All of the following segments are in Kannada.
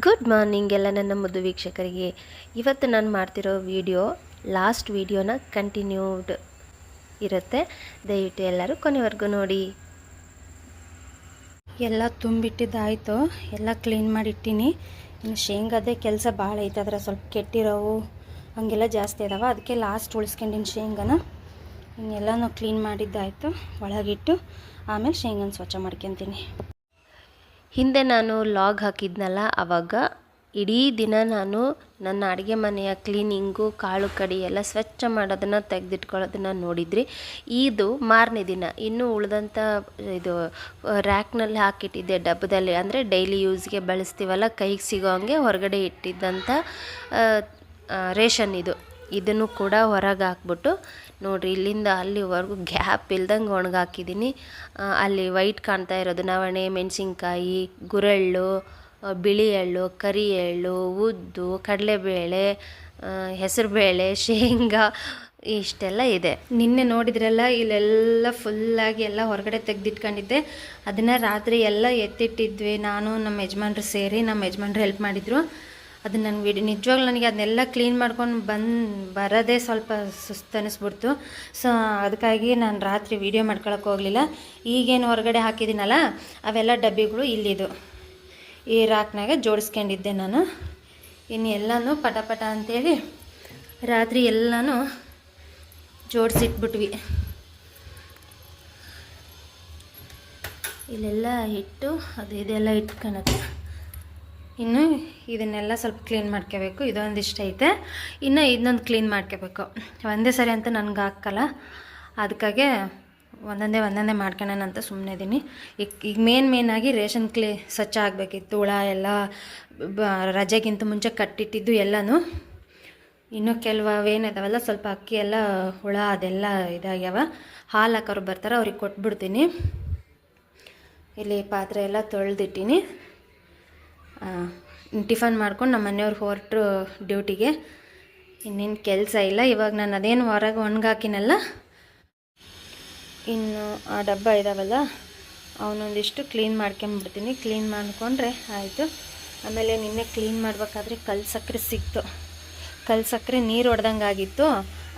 ಗುಡ್ ಮಾರ್ನಿಂಗ್ ಎಲ್ಲ ನನ್ನ ಮುದ್ದು ವೀಕ್ಷಕರಿಗೆ. ಇವತ್ತು ನಾನು ಮಾಡ್ತಿರೋ ವಿಡಿಯೋ ಲಾಸ್ಟ್ ವಿಡಿಯೋನ ಕಂಟಿನ್ಯೂಡ್ ಇರುತ್ತೆ. ದಯವಿಟ್ಟು ಎಲ್ಲರೂ ಕೊನೆವರೆಗೂ ನೋಡಿ. ಎಲ್ಲ ತುಂಬಿಟ್ಟಿದ್ದಾಯಿತು, ಎಲ್ಲ ಕ್ಲೀನ್ ಮಾಡಿಟ್ಟಿನಿ. ಇನ್ನು ಶೇಂಗಾದೇ ಕೆಲಸ ಭಾಳ ಐತೆ, ಅದರ ಸ್ವಲ್ಪ ಕೆಟ್ಟಿರೋವು ಹಂಗೆಲ್ಲ ಜಾಸ್ತಿ ಇದಾವೆ. ಅದಕ್ಕೆ ಲಾಸ್ಟ್ ಉಳಿಸ್ಕೊಂಡಿನಿ ಶೇಂಗಾನ. ಇನ್ನೆಲ್ಲನೂ ಕ್ಲೀನ್ ಮಾಡಿದ್ದಾಯಿತು, ಒಳಗಿಟ್ಟು ಆಮೇಲೆ ಶೇಂಗಾನ ಸ್ವಚ್ಛ ಮಾಡ್ಕೊತೀನಿ. ಹಿಂದೆ ನಾನು ಲಾಗ್ ಹಾಕಿದ್ನಲ್ಲ, ಆವಾಗ ಇಡೀ ದಿನ ನಾನು ನನ್ನ ಅಡುಗೆ ಮನೆಯ ಕ್ಲೀನಿಂಗು, ಕಾಳು ಕಡಿ ಎಲ್ಲ ಸ್ವಚ್ಛ ಮಾಡೋದನ್ನು ತೆಗೆದಿಟ್ಕೊಳ್ಳೋದನ್ನು ನೋಡಿದ್ರಿ. ಇದು ಮಾರನೇ ದಿನ. ಇನ್ನೂ ಉಳಿದಂಥ ಇದು ರ್ಯಾಕ್ನಲ್ಲಿ ಹಾಕಿಟ್ಟಿದ್ದೆ ಡಬ್ಬದಲ್ಲಿ, ಅಂದರೆ ಡೈಲಿ ಯೂಸ್ಗೆ ಬಳಸ್ತೀವಲ್ಲ, ಕೈಗೆ ಸಿಗೋ ಹಂಗೆ ಹೊರಗಡೆ ಇಟ್ಟಿದ್ದಂಥ ರೇಷನ್ ಇದನ್ನು ಕೂಡ ಹೊರಗೆ ಹಾಕ್ಬಿಟ್ಟು ನೋಡಿರಿ, ಇಲ್ಲಿಂದ ಅಲ್ಲಿವರೆಗೂ ಗ್ಯಾಪ್ ಇಲ್ದಂಗೆ ಒಣಗಾಕಿದ್ದೀನಿ. ಅಲ್ಲಿ ವೈಟ್ ಕಾಣ್ತಾ ಇರೋದು ನವಣೆ, ಮೆಣಸಿನ್ಕಾಯಿ, ಗುರೆಳ್ಳು, ಬಿಳಿ ಎಳ್ಳು, ಕರಿ ಎಳ್ಳು, ಉದ್ದು, ಕಡಲೆಬೇಳೆ, ಹೆಸರುಬೇಳೆ, ಶೇಂಗಾ ಇಷ್ಟೆಲ್ಲ ಇದೆ. ನಿನ್ನೆ ನೋಡಿದ್ರಲ್ಲ, ಇಲ್ಲೆಲ್ಲ ಫುಲ್ಲಾಗಿ ಎಲ್ಲ ಹೊರಗಡೆ ತೆಗೆದಿಟ್ಕೊಂಡಿದ್ದೆ. ಅದನ್ನು ರಾತ್ರಿ ಎಲ್ಲ ಎತ್ತಿಟ್ಟಿದ್ವಿ, ನಾನು ನಮ್ಮ ಯಜಮಾನ್ರು ಸೇರಿ. ನಮ್ಮ ಯಜಮಾನ್ರು ಹೆಲ್ಪ್ ಮಾಡಿದರು. ಅದು ನನಗೆ ನಿಜವಾಗ್ಲೂ ನನಗೆ ಅದನ್ನೆಲ್ಲ ಕ್ಲೀನ್ ಮಾಡ್ಕೊಂಡು ಬರೋದೇ ಸ್ವಲ್ಪ ಸುಸ್ತು ಅನ್ನಿಸ್ಬಿಡ್ತು. ಸೊ ಅದಕ್ಕಾಗಿ ನಾನು ರಾತ್ರಿ ವೀಡಿಯೋ ಮಾಡ್ಕೊಳಕ್ಕೆ ಹೋಗಲಿಲ್ಲ. ಈಗೇನು ಹೊರಗಡೆ ಹಾಕಿದ್ದೀನಲ್ಲ, ಅವೆಲ್ಲ ಡಬ್ಬಿಗಳು ಇಲ್ಲಿದು ಈ ರಾಕ್ನಾಗ ಜೋಡಿಸ್ಕೊಂಡಿದ್ದೆ ನಾನು. ಇನ್ನು ಎಲ್ಲನೂ ಪಟ ಪಟ ಅಂಥೇಳಿ ರಾತ್ರಿ ಎಲ್ಲನೂ ಜೋಡಿಸಿಟ್ಬಿಟ್ವಿ. ಇಲ್ಲೆಲ್ಲ ಇಟ್ಟು ಅದು ಇದೆಲ್ಲ ಇಟ್ಕೊಳತ್ತೆ. ಇನ್ನು ಇದನ್ನೆಲ್ಲ ಸ್ವಲ್ಪ ಕ್ಲೀನ್ ಮಾಡ್ಕೋಬೇಕು. ಇದೊಂದಿಷ್ಟ ಐತೆ, ಇನ್ನು ಇನ್ನೊಂದು ಕ್ಲೀನ್ ಮಾಡ್ಕೋಬೇಕು. ಒಂದೇ ಸರಿ ಅಂತ ನನಗೆ ಹಾಕಲ್ಲ, ಅದಕ್ಕಾಗೆ ಒಂದೊಂದೇ ಮಾಡ್ಕೊಳ್ಳೋಣ ಅಂತ ಸುಮ್ಮನೆ ಇದ್ದೀನಿ. ಈಗ ಮೇನಾಗಿ ರೇಷನ್ ಸ್ವಚ್ಛ ಆಗಬೇಕಿತ್ತು. ಹುಳ ಎಲ್ಲ ರಜೆಗಿಂತ ಮುಂಚೆ ಕಟ್ಟಿಟ್ಟಿದ್ದು ಎಲ್ಲನೂ. ಇನ್ನೂ ಕೆಲವೇನಿದಾವಲ್ಲ, ಸ್ವಲ್ಪ ಅಕ್ಕಿ ಎಲ್ಲ ಹುಳ ಅದೆಲ್ಲ ಇದಾಗ್ಯಾವ. ಹಾಲು ಹಾಕೋರು ಬರ್ತಾರೆ, ಅವ್ರಿಗೆ ಕೊಟ್ಬಿಡ್ತೀನಿ. ಇಲ್ಲಿ ಪಾತ್ರೆ ಎಲ್ಲ ತೊಳೆದಿಟ್ಟಿನಿ. ಟಿಫನ್ ಮಾಡ್ಕೊಂಡು ನಮ್ಮ ಮನೆಯವ್ರು ಹೊರಟರು ಡ್ಯೂಟಿಗೆ. ಇನ್ನೇನು ಕೆಲಸ ಇಲ್ಲ. ಇವಾಗ ನಾನು ಅದೇನು ಹೊರಗೆ ಒಣಗಾಕಿನಲ್ಲ, ಇನ್ನು ಆ ಡಬ್ಬ ಇದಾವಲ್ಲ ಅವನೊಂದಿಷ್ಟು ಕ್ಲೀನ್ ಮಾಡ್ಕೊಂಬಿಡ್ತೀನಿ. ಕ್ಲೀನ್ ಮಾಡಿಕೊಂಡ್ರೆ ಆಯಿತು. ಆಮೇಲೆ ನಿನ್ನೆ ಕ್ಲೀನ್ ಮಾಡಬೇಕಾದ್ರೆ ಕಲ್ಲು ಸಕ್ಕರೆ ಸಿಕ್ತು. ಕಲ್ಲು ಸಕ್ಕರೆ ನೀರು ಹೊಡೆದಂಗೆ ಆಗಿತ್ತು,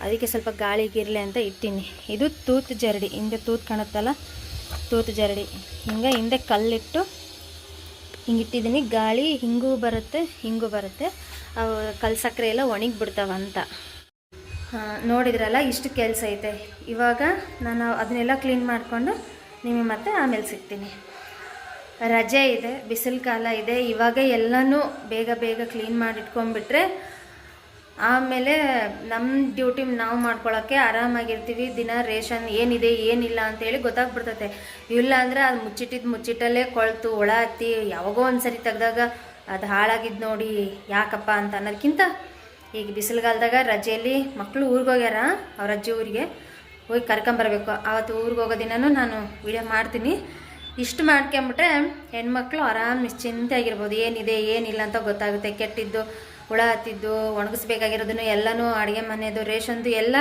ಅದಕ್ಕೆ ಸ್ವಲ್ಪ ಗಾಳಿಗಿರಲಿ ಅಂತ ಇಟ್ಟೀನಿ. ಇದು ತೂತು ಜರಡಿ, ಹಿಂದೆ ತೂತು ಕಾಣುತ್ತಲ್ಲ, ತೂತು ಜರಡಿ. ಹಿಂದೆ ಕಲ್ಲಿಟ್ಟು ಹಿಂಗಿಟ್ಟಿದ್ದೀನಿ. ಗಾಳಿ ಹಿಂಗೂ ಬರುತ್ತೆ. ಅವು ಕಲ್ಲು ಸಕ್ಕರೆ ಎಲ್ಲ ಒಣಗಿ ಬಿಡ್ತಾವಂತ. ನೋಡಿದ್ರಲ್ಲ, ಇಷ್ಟು ಕೆಲಸ ಐತೆ. ಇವಾಗ ನಾನು ಅದನ್ನೆಲ್ಲ ಕ್ಲೀನ್ ಮಾಡಿಕೊಂಡು ನಿಮಗೆ ಮತ್ತೆ ಆಮೇಲೆ ಸಿಗ್ತೀನಿ. ರಜೆ ಇದೆ, ಬಿಸಿಲು ಕಾಲ ಇದೆ. ಇವಾಗ ಎಲ್ಲನೂ ಬೇಗ ಕ್ಲೀನ್ ಮಾಡಿಟ್ಕೊಂಡ್ಬಿಟ್ರೆ ಆಮೇಲೆ ನಮ್ಮ ಡ್ಯೂಟಿ ನಾವು ಮಾಡ್ಕೊಳ್ಳೋಕ್ಕೆ ಆರಾಮಾಗಿರ್ತೀವಿ. ದಿನ ರೇಷನ್ ಏನಿದೆ ಏನಿಲ್ಲ ಅಂತೇಳಿ ಗೊತ್ತಾಗ್ಬಿಡ್ತೈತೆ. ಇಲ್ಲ ಅಂದರೆ ಅದು ಮುಚ್ಚಿಟ್ಟಲ್ಲೇ ಕೊಳ್ತು ಹುಳ ಹತ್ತಿ ಯಾವಾಗೋ ಒಂದು ಸರಿ ತೆಗ್ದಾಗ ಅದು ಹಾಳಾಗಿದ್ದು ನೋಡಿ ಯಾಕಪ್ಪ ಅಂತ ಅನ್ನೋದಕ್ಕಿಂತ, ಈಗ ಬಿಸಿಲುಗಾಲದಾಗ ರಜೆಯಲ್ಲಿ ಮಕ್ಕಳು ಊರಿಗೆ ಹೋಗ್ಯಾರ, ಅವ್ರ ಅಜ್ಜಿ ಊರಿಗೆ ಹೋಗಿ ಕರ್ಕೊಂಬರ್ಬೇಕು. ಆವತ್ತು ಊರಿಗೆ ಹೋಗೋ ದಿನವೂ ನಾನು ವಿಡಿಯೋ ಮಾಡ್ತೀನಿ. ಇಷ್ಟು ಮಾಡ್ಕೊಂಬಿಟ್ರೆ ಹೆಣ್ಮಕ್ಳು ಆರಾಮ್ ನಿಶ್ಚಿಂತೆ ಆಗಿರ್ಬೋದು. ಏನಿದೆ ಏನಿಲ್ಲ ಅಂತ ಗೊತ್ತಾಗುತ್ತೆ. ಕೆಟ್ಟಿದ್ದು ಹುಳ ಹತ್ತಿದ್ದು ಒಣಗಿಸ್ಬೇಕಾಗಿರೋದನ್ನು ಎಲ್ಲನೂ ಅಡುಗೆ ಮನೆಯದು ರೇಷನ್ದು ಎಲ್ಲ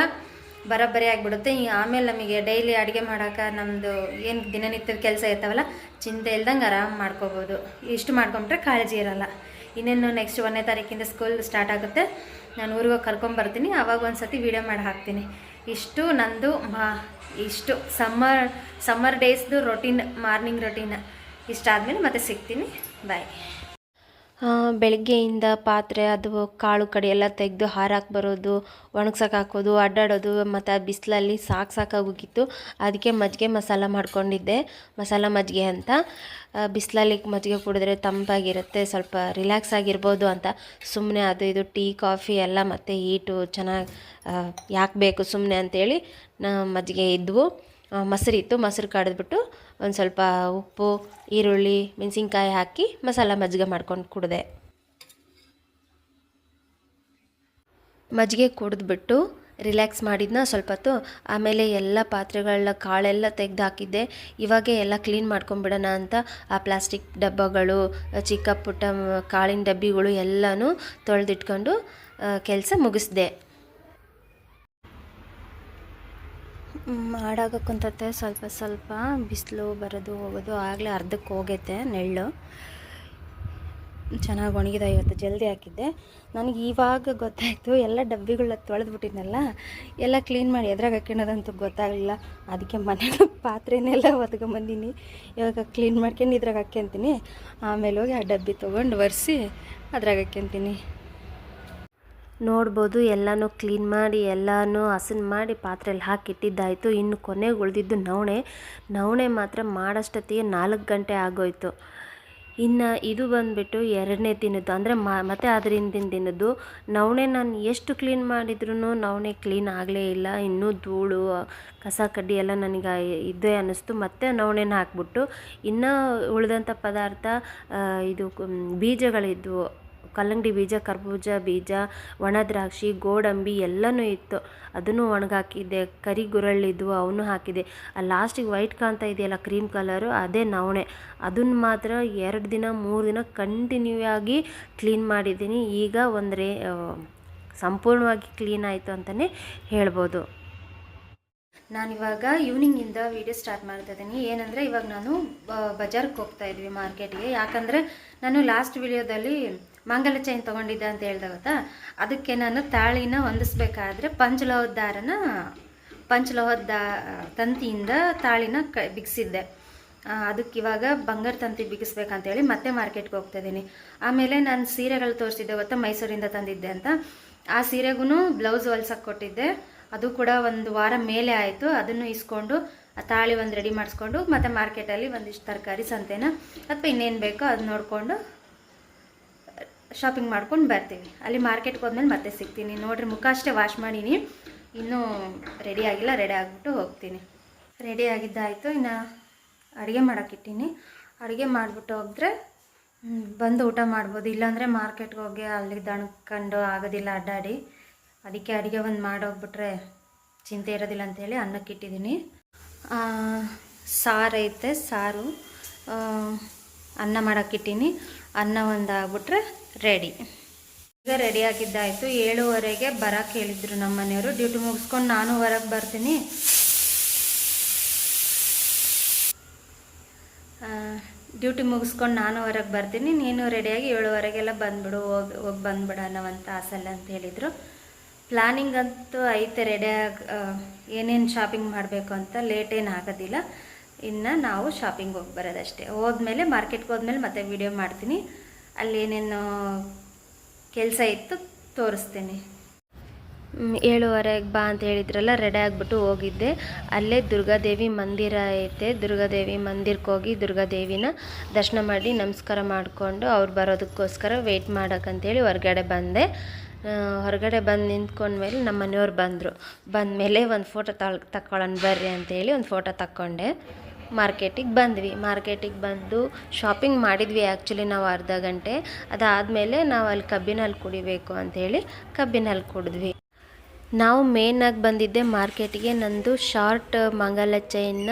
ಬರೋಬ್ಬರಿ ಆಗಿಬಿಡುತ್ತೆ. ಆಮೇಲೆ ನಮಗೆ ಡೈಲಿ ಅಡುಗೆ ಮಾಡೋಕೆ ನಮ್ಮದು ಏನು ದಿನನಿತ್ಯದ ಕೆಲಸ ಇರ್ತಾವಲ್ಲ, ಚಿಂತೆ ಇಲ್ದಂಗೆ ಆರಾಮ್ ಮಾಡ್ಕೋಬೋದು. ಇಷ್ಟು ಮಾಡ್ಕೊಂಬಿಟ್ರೆ ಕಾಳಜಿ ಇರೋಲ್ಲ. ಇನ್ನೇನು ನೆಕ್ಸ್ಟ್ 1ನೇ ತಾರೀಕಿಂದ ಸ್ಕೂಲ್ ಸ್ಟಾರ್ಟ್ ಆಗುತ್ತೆ. ನಾನು ಊರಿಗೆ ಹೋಗಿ ಕರ್ಕೊಂಬರ್ತೀನಿ. ಆವಾಗ ಒಂದು ಸತಿ ವೀಡಿಯೋ ಮಾಡಿ ಹಾಕ್ತೀನಿ. ಇಷ್ಟು ನಂದು ಇಷ್ಟು ಸಮ್ಮರ್ ಡೇಸ್ದು ರೊಟೀನ್, ಮಾರ್ನಿಂಗ್ ರೊಟೀನ್. ಇಷ್ಟಾದಮೇಲೆ ಮತ್ತೆ ಸಿಗ್ತೀನಿ. ಬಾಯ್. ಬೆಳಗ್ಗೆಯಿಂದ ಪಾತ್ರೆ ಅದು ಕಾಳು ಕಡಿ ಎಲ್ಲ ತೆಗೆದು ಹಾರಾಕಿ ಬರೋದು, ಒಣಗ್ಸಕ್ಕೆ ಹಾಕೋದು, ಅಡ್ಡಾಡೋದು, ಮತ್ತು ಬಿಸಿಲಲ್ಲಿ ಸಾಕಾಗೋಗಿತ್ತು. ಅದಕ್ಕೆ ಮಜ್ಜಿಗೆ ಮಸಾಲ ಮಾಡ್ಕೊಂಡಿದ್ದೆ. ಮಸಾಲ ಮಜ್ಜಿಗೆ ಅಂತ. ಬಿಸಿಲಲ್ಲಿ ಮಜ್ಜಿಗೆ ಕುಡಿದ್ರೆ ತಂಪಾಗಿರುತ್ತೆ, ಸ್ವಲ್ಪ ರಿಲ್ಯಾಕ್ಸ್ ಆಗಿರ್ಬೋದು ಅಂತ ಸುಮ್ಮನೆ ಅದು ಇದು ಟೀ ಕಾಫಿ ಎಲ್ಲ ಮತ್ತು ಹೀಟು ಚೆನ್ನಾಗಿ ಯಾಕೆ ಬೇಕು ಸುಮ್ಮನೆ ಅಂತೇಳಿ ಮಜ್ಜಿಗೆ ಇದ್ವು. ಮೊಸರಿತ್ತು, ಮೊಸರು ಕಡಿದ್ಬಿಟ್ಟು ಒಂದು ಸ್ವಲ್ಪ ಉಪ್ಪು, ಈರುಳ್ಳಿ, ಮೆಣಸಿನ್ಕಾಯಿ ಹಾಕಿ ಮಸಾಲ ಮಜ್ಜಿಗೆ ಮಾಡ್ಕೊಂಡು ಕುಡಿದೆ. ಮಜ್ಜಿಗೆ ಕುಡಿದ್ಬಿಟ್ಟು ರಿಲ್ಯಾಕ್ಸ್ ಮಾಡಿದ್ನ ಸ್ವಲ್ಪ ಹೊತ್ತು. ಆಮೇಲೆ ಎಲ್ಲ ಪಾತ್ರೆಗಳನ್ನ ಕಾಳೆಲ್ಲ ತೆಗೆದು ಹಾಕಿದ್ದೆ. ಇವಾಗೇ ಎಲ್ಲ ಕ್ಲೀನ್ ಮಾಡ್ಕೊಂಬಿಡೋಣ ಅಂತ ಆ ಪ್ಲಾಸ್ಟಿಕ್ ಡಬ್ಬಗಳು, ಚಿಕ್ಕ ಪುಟ್ಟ ಕಾಳಿನ ಡಬ್ಬಿಗಳು ಎಲ್ಲನೂ ತೊಳೆದಿಟ್ಕೊಂಡು ಕೆಲಸ ಮುಗಿಸ್ದೆ. ಮಾಡಾಗ ಕುಂತತ್ತೆ ಸ್ವಲ್ಪ ಬಿಸಿಲು ಬರೋದು ಹೋಗೋದು. ಆಗಲೇ ಅರ್ಧಕ್ಕೆ ಹೋಗೈತೆ ನೆರಳು. ಚೆನ್ನಾಗಿ ಒಣಗಿದೆ. ಇವತ್ತು ಜಲ್ದಿ ಹಾಕಿದ್ದೆ. ನನಗೆ ಇವಾಗ ಗೊತ್ತಾಯಿತು, ಎಲ್ಲ ಡಬ್ಬಿಗಳ ತೊಳೆದ್ಬಿಟ್ಟಿದ್ನಲ್ಲ, ಎಲ್ಲ ಕ್ಲೀನ್ ಮಾಡಿ ಎದ್ರಾಗ ಹಾಕ್ಯಣದಂತೂ ಗೊತ್ತಾಗಲಿಲ್ಲ. ಅದಕ್ಕೆ ಮನೆಗೆ ಪಾತ್ರೆನೆಲ್ಲ ಒತ್ಕೊಂಬಂದಿನಿ. ಇವಾಗ ಕ್ಲೀನ್ ಮಾಡ್ಕೊಂಡು ಇದ್ರಾಗ ಹಾಕ್ಯಂತೀನಿ. ಆಮೇಲೆ ಹೋಗಿ ಆ ಡಬ್ಬಿ ತೊಗೊಂಡು ಒರೆಸಿ ಅದ್ರಾಗ ಹಾಕ್ಯಂತೀನಿ. ನೋಡ್ಬೋದು, ಎಲ್ಲನೂ ಕ್ಲೀನ್ ಮಾಡಿ ಎಲ್ಲನೂ ಹಸನು ಮಾಡಿ ಪಾತ್ರೆಯಲ್ಲಿ ಹಾಕಿಟ್ಟಿದ್ದಾಯಿತು. ಇನ್ನು ಕೊನೆಗೆ ಉಳಿದಿದ್ದು ನವಣೆ ಮಾತ್ರ ಮಾಡೋಷ್ಟೊತ್ತಿಗೆ 4 ಗಂಟೆ ಆಗೋಯ್ತು. ಇನ್ನು ಇದು ಬಂದುಬಿಟ್ಟು 2ನೇ ದಿನದ್ದು, ಅಂದರೆ ಮತ್ತೆ ಅದ್ರ ಹಿಂದಿನ ದಿನದ್ದು ನವಣೆ. ನಾನು ಎಷ್ಟು ಕ್ಲೀನ್ ಮಾಡಿದ್ರೂ ನವಣೆ ಕ್ಲೀನ್ ಆಗಲೇ ಇಲ್ಲ. ಇನ್ನೂ ಧೂಳು ಕಸ ಕಡ್ಡಿ ಎಲ್ಲ ನನಗೆ ಇದ್ದೇ ಅನ್ನಿಸ್ತು. ಮತ್ತೆ ನವಣೆನ ಹಾಕ್ಬಿಟ್ಟು ಇನ್ನು ಉಳಿದಂಥ ಪದಾರ್ಥ ಇದು ಬೀಜಗಳಿದ್ವು, ಕಲ್ಲಂಗಡಿ ಬೀಜ, ಕರ್ಬೂಜ ಬೀಜ, ಒಣ ದ್ರಾಕ್ಷಿ, ಗೋಡಂಬಿ ಎಲ್ಲನೂ ಇತ್ತು. ಅದನ್ನು ಒಣಗಾಕಿದ್ದೆ. ಕರಿ ಗುರಳ್ಳಿದ್ವು, ಅವನು ಹಾಕಿದೆ. ಲಾಸ್ಟಿಗೆ ವೈಟ್ ಕಾಣ್ತಾ ಇದೆಯಲ್ಲ ಕ್ರೀಮ್ ಕಲರು, ಅದೇ ನವಣೆ. ಅದನ್ನು ಮಾತ್ರ 2 ದಿನ 3 ದಿನ ಕಂಟಿನ್ಯೂ ಆಗಿ ಕ್ಲೀನ್ ಮಾಡಿದ್ದೀನಿ. ಈಗ ಸಂಪೂರ್ಣವಾಗಿ ಕ್ಲೀನ್ ಆಯಿತು ಅಂತಲೇ ಹೇಳ್ಬೋದು. ನಾನಿವಾಗ ಈವ್ನಿಂಗಿಂದ ವೀಡಿಯೋ ಸ್ಟಾರ್ಟ್ ಮಾಡ್ತಾ ಇದ್ದೀನಿ. ಏನಂದರೆ ಇವಾಗ ನಾನು ಬಜಾರ್ಗೆ ಹೋಗ್ತಾ ಇದ್ವಿ, ಮಾರ್ಕೆಟ್ಗೆ. ಯಾಕಂದರೆ ನಾನು ಲಾಸ್ಟ್ ವಿಡಿಯೋದಲ್ಲಿ ಮಾಂಗಲ್ಯ ಚೈನ್ ತೊಗೊಂಡಿದ್ದೆ ಅಂತ ಹೇಳ್ದೆ ಗೊತ್ತಾ. ಅದಕ್ಕೆ ನಾನು ತಾಳಿನ ಹೊಂದಿಸ್ಬೇಕಾದ್ರೆ ಪಂಚಲೋಹದ ತಂತಿಯಿಂದ ತಾಳಿನ ಬಿಗಿಸಿದ್ದೆ. ಅದಕ್ಕೆ ಇವಾಗ ಬಂಗಾರ ತಂತಿ ಬಿಗಿಸ್ಬೇಕಂತೇಳಿ ಮತ್ತೆ ಮಾರ್ಕೆಟ್ಗೆ ಹೋಗ್ತಾ ಇದ್ದೀನಿ. ಆಮೇಲೆ ನಾನು ಸೀರೆಗಳು ತೋರಿಸಿದ್ದೆ ಗೊತ್ತಾ, ಮೈಸೂರಿಂದ ತಂದಿದ್ದೆ ಅಂತ. ಆ ಸೀರೆಗೂ ಬ್ಲೌಸ್ ಹೊಲ್ಸಕ್ಕೆ ಕೊಟ್ಟಿದ್ದೆ. ಅದು ಕೂಡ 1 ವಾರ ಮೇಲೆ ಆಯಿತು. ಅದನ್ನು ಇಸ್ಕೊಂಡು ಆ ತಾಳಿ ಒಂದು ರೆಡಿ ಮಾಡಿಸ್ಕೊಂಡು ಮತ್ತು ಮಾರ್ಕೆಟಲ್ಲಿ ಒಂದಿಷ್ಟು ತರಕಾರಿ ಸಂತೆನ ಅಥವಾ ಇನ್ನೇನು ಬೇಕೋ ಅದು ನೋಡಿಕೊಂಡು ಶಾಪಿಂಗ್ ಮಾಡ್ಕೊಂಡು ಬರ್ತೀವಿ. ಅಲ್ಲಿ ಮಾರ್ಕೆಟ್ಗೆ ಹೋದ್ಮೇಲೆ ಮತ್ತೆ ಸಿಗ್ತೀನಿ. ನೋಡಿರಿ, ಮುಖ ಅಷ್ಟೇ ವಾಶ್ ಮಾಡೀನಿ, ಇನ್ನೂ ರೆಡಿ ಆಗಿಲ್ಲ. ರೆಡಿ ಆಗಿಬಿಟ್ಟು ಹೋಗ್ತೀನಿ. ರೆಡಿ ಆಗಿದ್ದಾಯಿತು. ಇನ್ನು ಅಡುಗೆ ಮಾಡೋಕ್ಕಿಟ್ಟೀನಿ. ಅಡುಗೆ ಮಾಡಿಬಿಟ್ಟು ಹೋಗಿದ್ರೆ ಬಂದು ಊಟ ಮಾಡ್ಬೋದು. ಇಲ್ಲಾಂದರೆ ಮಾರ್ಕೆಟ್ಗೆ ಹೋಗಿ ಅಲ್ಲಿ ದಣ್ಕೊಂಡು ಆಗೋದಿಲ್ಲ ಅಡ್ಡಾಡಿ. ಅದಕ್ಕೆ ಅಡುಗೆ ಒಂದು ಮಾಡೋಗ್ಬಿಟ್ರೆ ಚಿಂತೆ ಇರೋದಿಲ್ಲ ಅಂಥೇಳಿ ಅನ್ನಕ್ಕಿಟ್ಟಿದ್ದೀನಿ. ಸಾರು ಐತೆ, ಸಾರು ಅನ್ನ ಮಾಡೋಕ್ಕಿಟ್ಟೀನಿ. ಅನ್ನ ಒಂದು ಆಗ್ಬಿಟ್ರೆ ರೆಡಿ. ಈಗ ರೆಡಿ ಆಗಿದ್ದಾಯಿತು. 7:15ಗೆ ಬರೋಕ್ಕೆ ಹೇಳಿದ್ರು ನಮ್ಮ ಮನೆಯವರು. ಡ್ಯೂಟಿ ಮುಗಿಸ್ಕೊಂಡು ನಾನು ಹೊರಗೆ ಬರ್ತೀನಿ. ನೀನು ರೆಡಿಯಾಗಿ 7:15ಗೆಲ್ಲ ಬಂದುಬಿಡು, ಹೋಗಿ ಬಂದುಬಿಡೋಣ ಅಂತ ಆಸಲ್ಲ ಅಂತ ಹೇಳಿದರು. ಪ್ಲ್ಯಾನಿಂಗ್ ಅಂತೂ ಐತೆ, ರೆಡಿಯಾಗಿ ಏನೇನು ಶಾಪಿಂಗ್ ಮಾಡಬೇಕು ಅಂತ. ಲೇಟೇನು ಆಗೋದಿಲ್ಲ. ಇನ್ನು ನಾವು ಶಾಪಿಂಗ್ ಹೋಗಿ ಬರೋದಷ್ಟೇ. ಹೋದ್ಮೇಲೆ ಮಾರ್ಕೆಟ್ಗೆ ಹೋದ್ಮೇಲೆ ಮತ್ತೆ ವಿಡಿಯೋ ಮಾಡ್ತೀನಿ. ಅಲ್ಲಿ ಏನೇನು ಕೆಲಸ ಇತ್ತು ತೋರಿಸ್ತೀನಿ. 7:15ಗೆ ಬಾ ಅಂತ ಹೇಳಿದ್ರಲ್ಲ, ರೆಡಿ ಆಗಿಬಿಟ್ಟು ಹೋಗಿದ್ದೆ. ಅಲ್ಲೇ ದುರ್ಗಾದೇವಿ ಮಂದಿರ ಐತೆ. ದುರ್ಗಾದೇವಿ ಮಂದಿರಕ್ಕೆ ಹೋಗಿ ದುರ್ಗಾದೇವಿನ ದರ್ಶನ ಮಾಡಿ ನಮಸ್ಕಾರ ಮಾಡಿಕೊಂಡು ಅವ್ರು ಬರೋದಕ್ಕೋಸ್ಕರ ವೆಯ್ಟ್ ಮಾಡೋಕ್ಕಂತೇಳಿ ಹೊರಗಡೆ ಬಂದೆ. ಹೊರಗಡೆ ಬಂದು ನಿಂತ್ಕೊಂಡ್ಮೇಲೆ ನಮ್ಮ ಮನೆಯವ್ರು ಬಂದಮೇಲೆ ಒಂದು ಫೋಟೋ ತಗೊಳ್ಳೋಣ ಬರ್ರಿ ಅಂತೇಳಿ ಒಂದು ಫೋಟೋ ತಕ್ಕೊಂಡೆ. ಮಾರ್ಕೆಟಿಗೆ ಬಂದು ಶಾಪಿಂಗ್ ಮಾಡಿದ್ವಿ. ಆ್ಯಕ್ಚುಲಿ ನಾವು ಅರ್ಧ ಗಂಟೆ. ಅದಾದಮೇಲೆ ನಾವು ಅಲ್ಲಿ ಕಬ್ಬಿನಲ್ಲಿ ಕುಡಿಬೇಕು ಅಂಥೇಳಿ ಕಬ್ಬಿನಲ್ಲಿ ಕುಡಿದ್ವಿ. ನಾವು ಮೇನಾಗಿ ಬಂದಿದ್ದೆ ಮಾರ್ಕೆಟಿಗೆ. ನಂದು ಶಾರ್ಟ್ ಮಂಗಲ ಚೈನ್ನ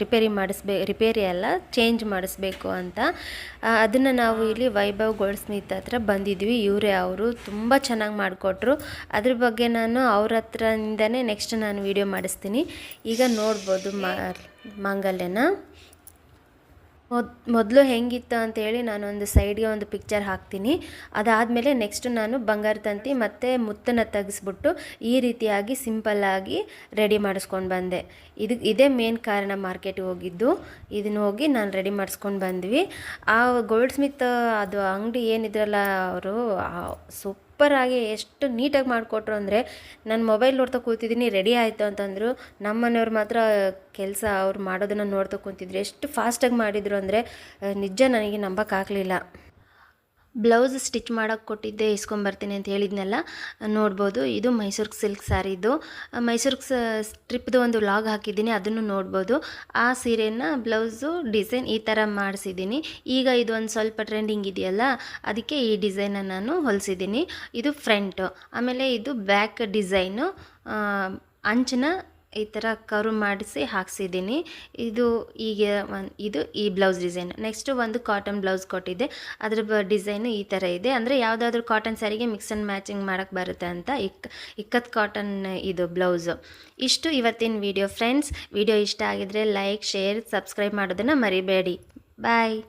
ರಿಪೇರಿ ಅಲ್ಲ, ಚೇಂಜ್ ಮಾಡಿಸ್ಬೇಕು ಅಂತ. ಅದನ್ನು ನಾವು ಇಲ್ಲಿ ವೈಭವ್ ಗೋಲ್ಡ್ ಸ್ಮಿತ್ ಹತ್ರ ಬಂದಿದ್ವಿ. ಅವರು ತುಂಬ ಚೆನ್ನಾಗಿ ಮಾಡಿಕೊಟ್ರು. ಅದ್ರ ಬಗ್ಗೆ ನಾನು ಅವ್ರ ಹತ್ರದಿಂದನೇ ನೆಕ್ಸ್ಟ್ ನಾನು ವಿಡಿಯೋ ಮಾಡಿಸ್ತೀನಿ. ಈಗ ನೋಡ್ಬೋದು ಮಾಂಗಲ್ಯನ. ಮೊದಲು ಹೆಂಗಿತ್ತು ಅಂತೇಳಿ ನಾನೊಂದು ಸೈಡ್ಗೆ ಒಂದು ಪಿಕ್ಚರ್ ಹಾಕ್ತೀನಿ. ಅದಾದಮೇಲೆ ನೆಕ್ಸ್ಟ್ ನಾನು ಬಂಗಾರ ತಂತಿ ಮತ್ತು ಮುತ್ತನ್ನು ತೆಗೆಸ್ಬಿಟ್ಟು ಈ ರೀತಿಯಾಗಿ ಸಿಂಪಲ್ಲಾಗಿ ರೆಡಿ ಮಾಡಿಸ್ಕೊಂಡು ಬಂದೆ. ಇದೇ ಮೇನ್ ಕಾರಣ ಮಾರ್ಕೆಟಿಗೆ ಹೋಗಿದ್ದು. ಇದನ್ನು ಹೋಗಿ ನಾನು ರೆಡಿ ಮಾಡಿಸ್ಕೊಂಡು ಬಂದ್ವಿ. ಆ ಗೋಲ್ಡ್ ಸ್ಮಿತ್ ಅದು ಅಂಗಡಿ ಏನಿದ್ರಲ್ಲ, ಅವರು ಸೂಪರಾಗಿ ಎಷ್ಟು ನೀಟಾಗಿ ಮಾಡಿಕೊಟ್ರು ಅಂದರೆ, ನಾನು ಮೊಬೈಲ್ ನೋಡ್ತಾ ಕೂತಿದ್ದೀನಿ, ರೆಡಿ ಆಯಿತು ಅಂತಂದರು. ನಮ್ಮ ಮನೆಯವ್ರು ಮಾತ್ರ ಕೆಲಸ ಅವ್ರು ಮಾಡೋದನ್ನು ನೋಡ್ತಾ ಕೂತಿದ್ರು. ಎಷ್ಟು ಫಾಸ್ಟಾಗಿ ಮಾಡಿದರು ಅಂದರೆ ನಿಜ ನನಗೆ ನಂಬೋಕ್ಕಾಗಲಿಲ್ಲ. ಬ್ಲೌಸ್ ಸ್ಟಿಚ್ ಮಾಡೋಕ್ಕೆ ಕೊಟ್ಟಿದ್ದೆ, ಇಸ್ಕೊಂಬರ್ತೀನಿ ಅಂತ ಹೇಳಿದ್ನೆಲ್ಲ ನೋಡ್ಬೋದು. ಇದು ಮೈಸೂರು ಸಿಲ್ಕ್ ಸ್ಯಾರಿದು. ಮೈಸೂರು ಟ್ರಿಪ್ದು ಒಂದು ವ್ಲಾಗ್ ಹಾಕಿದ್ದೀನಿ, ಅದನ್ನು ನೋಡ್ಬೋದು. ಆ ಸೀರೆನ ಬ್ಲೌಸು ಡಿಸೈನ್ ಈ ಥರ ಮಾಡಿಸಿದ್ದೀನಿ. ಈಗ ಇದು ಒಂದು ಸ್ವಲ್ಪ ಟ್ರೆಂಡಿಂಗ್ ಇದೆಯಲ್ಲ, ಅದಕ್ಕೆ ಈ ಡಿಸೈನ ನಾನು ಹೊಲಿಸಿದ್ದೀನಿ. ಇದು ಫ್ರಂಟು. ಆಮೇಲೆ ಇದು ಬ್ಯಾಕ್ ಡಿಸೈನು, ಅಂಚನ್ನ ಈ ಥರ ಕರು ಮಾಡಿಸಿ ಹಾಕ್ಸಿದ್ದೀನಿ. ಇದು ಈ ಬ್ಲೌಸ್ ಡಿಸೈನ್. ನೆಕ್ಸ್ಟು ಒಂದು ಕಾಟನ್ ಬ್ಲೌಸ್ ಕೊಟ್ಟಿದ್ದೆ, ಅದ್ರ ಡಿಸೈನು ಈ ಥರ ಇದೆ. ಅಂದರೆ ಯಾವುದಾದ್ರೂ ಕಾಟನ್ ಸ್ಯಾರಿಗೆ ಮಿಕ್ಸ್ ಆ್ಯಂಡ್ ಮ್ಯಾಚಿಂಗ್ ಮಾಡೋಕ್ಕೆ ಬರುತ್ತೆ ಅಂತ ಇಕ್ಕತ್ ಕಾಟನ್ ಇದು ಬ್ಲೌಸು. ಇಷ್ಟು ಇವತ್ತಿನ ವಿಡಿಯೋ ಫ್ರೆಂಡ್ಸ್. ವಿಡಿಯೋ ಇಷ್ಟ ಆಗಿದ್ರೆ ಲೈಕ್, ಶೇರ್, ಸಬ್ಸ್ಕ್ರೈಬ್ ಮಾಡೋದನ್ನು ಮರಿಬೇಡಿ. ಬಾಯ್.